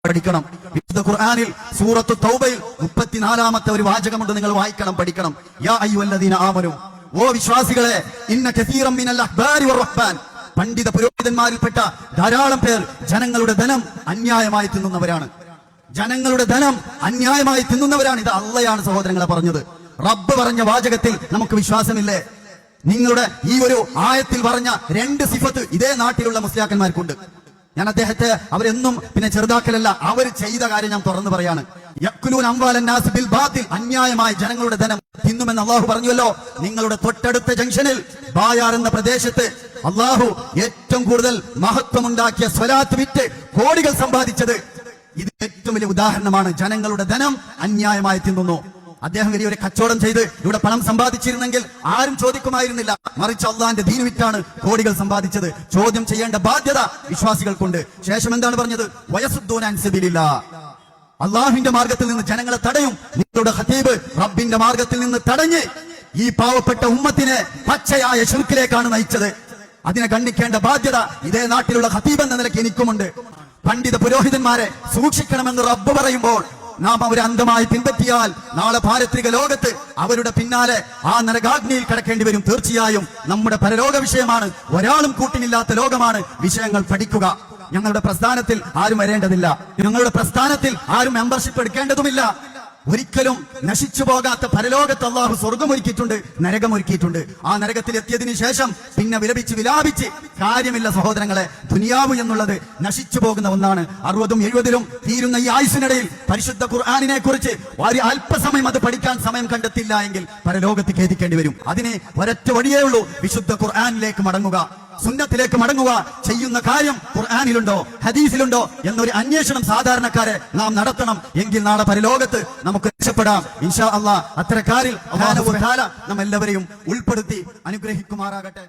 പഠിക്കണം. വിശുദ്ധ ഖുർആനിൽ സൂറത്തു തൗബയിൽ 34-ാമത്തെ ഒരു വാചകമുണ്ട്, നിങ്ങൾ വായിക്കണം, പഠിക്കണം. യാ അയ്യുഹല്ലദീന ആമനൂ, ഓ വിശ്വാസികളെ, ഇന്ന കസീറൻ മിനൽ അഹ്ബാരി വറഹ്ബാൻ, പണ്ഡിത പുരോഹിതന്മാരിൽപ്പെട്ട ധാരാളം പേർ ജനങ്ങളുടെ ധനം അന്യായമായി തിന്നുന്നവരാണ്. ജനങ്ങളുടെ ധനം അന്യായമായി തിന്നുന്നവരാണ്. ഇത് അള്ളയാണ് സഹോദരങ്ങളെ പറഞ്ഞത്. റബ്ബ് പറഞ്ഞ വാചകത്തിൽ നമുക്ക് വിശ്വാസമില്ലേ? നിങ്ങളുടെ ഈ ഒരു ആയത്തിൽ പറഞ്ഞ 2 സിഫത്ത് ഇതേ നാട്ടിലുള്ള മുസ്ലിയാക്കന്മാർക്കുണ്ട്. ഞാൻ അദ്ദേഹത്തെ അവരെന്നും ചെറുതാക്കലല്ല, അവർ ചെയ്ത കാര്യം ഞാൻ തുറന്നു പറയാണ്. യഅ്കുലൂന അംവാലൻ നാസ് ബിൽ ബാത്തിൽ, അന്യായമായി ജനങ്ങളുടെ ധനം തിന്നുമെന്ന് അള്ളാഹു പറഞ്ഞുവല്ലോ. നിങ്ങളുടെ തൊട്ടടുത്ത ജംഗ്ഷനിൽ ബായാർ എന്ന പ്രദേശത്ത് അള്ളാഹു ഏറ്റവും കൂടുതൽ മഹത്വമുണ്ടാക്കിയ സ്വലാത്ത് വിറ്റ് കോടികൾ സമ്പാദിച്ചത് ഇത് ഏറ്റവും വലിയ ഉദാഹരണമാണ്. ജനങ്ങളുടെ ധനം അന്യായമായി തിന്നുന്നു. അദ്ദേഹം വലിയൊരു കച്ചവടം ചെയ്ത് ഇവിടെ പണം സമ്പാദിച്ചിരുന്നെങ്കിൽ ആരും ചോദിക്കുമായിരുന്നില്ല. മറിച്ച് അള്ളാന്റെ ദീൻ വിറ്റാണ് കോടികൾ സമ്പാദിച്ചത്. ചോദ്യം ചെയ്യേണ്ട ബാധ്യത വിശ്വാസികൾക്കുണ്ട്. ശേഷം എന്താണ് പറഞ്ഞത്? വയസുദ്ദൂന അൻ സബീലില്ലാഹ്, അള്ളാഹുവിന്റെ മാർഗത്തിൽ നിന്ന് ജനങ്ങളെ തടയും. നിങ്ങളുടെ ഖതീബ് റബ്ബിന്റെ മാർഗത്തിൽ നിന്ന് തടഞ്ഞ് ഈ പാവപ്പെട്ട ഉമ്മത്തിനെ പച്ചയായ ശിർക്കിലേക്കാണ് നയിച്ചത്. അതിനെ ഖണ്ഡിക്കേണ്ട ബാധ്യത ഇതേ നാട്ടിലുള്ള ഖതീബ് എന്ന നിലയ്ക്ക് എനിക്കുമുണ്ട്. പണ്ഡിത പുരോഹിതന്മാരെ സൂക്ഷിക്കണമെന്ന് റബ്ബ് പറയുമ്പോൾ നാം അവരെ അന്ധമായി പിൻപറ്റിയാൽ നാളെ പാരത്രിക ലോകത്ത് അവരുടെ പിന്നാലെ ആ നരകാഗ്നിയിൽ കിടക്കേണ്ടി വരും. തീർച്ചയായും നമ്മുടെ പരലോക വിഷയമാണ്. ഒരാളും കൂട്ടിനില്ലാത്ത ലോകമാണ്. വിഷയങ്ങൾ പഠിക്കുക. ഞങ്ങളുടെ പ്രസ്ഥാനത്തിൽ ആരും വരേണ്ടതില്ല. ഞങ്ങളുടെ പ്രസ്ഥാനത്തിൽ ആരും മെമ്പർഷിപ്പ് എടുക്കേണ്ടതുമില്ല. ഒരിക്കലും നശിച്ചു പോകാത്ത പരലോകത്ത് അള്ളാഹു സ്വർഗമൊരുക്കിയിട്ടുണ്ട്, നരകമൊരുക്കിയിട്ടുണ്ട്. ആ നരകത്തിൽ എത്തിയതിനു ശേഷം പിന്നെ വിലാപിച്ച് കാര്യമില്ല സഹോദരങ്ങളെ. ദുനിയാവ് എന്നുള്ളത് നശിച്ചു പോകുന്ന ഒന്നാണ്. 60ഉം 70ഉം തീരുന്ന ഈ ആയുസിനിടയിൽ പരിശുദ്ധ ഖുർആനിനെ കുറിച്ച് അല്പസമയം അത് പഠിക്കാൻ സമയം കണ്ടെത്തില്ല എങ്കിൽ പരലോകത്ത് ഖേദിക്കേണ്ടി വരും. അതിന് ഒരൊറ്റ വഴിയേ ഉള്ളൂ, വിശുദ്ധ ഖുർആനിലേക്ക് മടങ്ങുക, സുന്നത്തിലേക്ക് മടങ്ങുക. ചെയ്യുന്ന കാര്യം ഖുർആനിലുണ്ടോ ഹദീസിലുണ്ടോ എന്നൊരു അന്വേഷണം സാധാരണക്കാരെ നാം നടത്തണം. എങ്കിൽ നാളെ പരലോകത്ത് നമുക്ക് രക്ഷപ്പെടാം ഇൻഷാ അല്ലാഹ്. അത്തരക്കാരിൽ അല്ലാഹു തആല നമ്മെല്ലാവരെയും ഉൾപ്പെടുത്തി അനുഗ്രഹിക്കുമാറാകട്ടെ.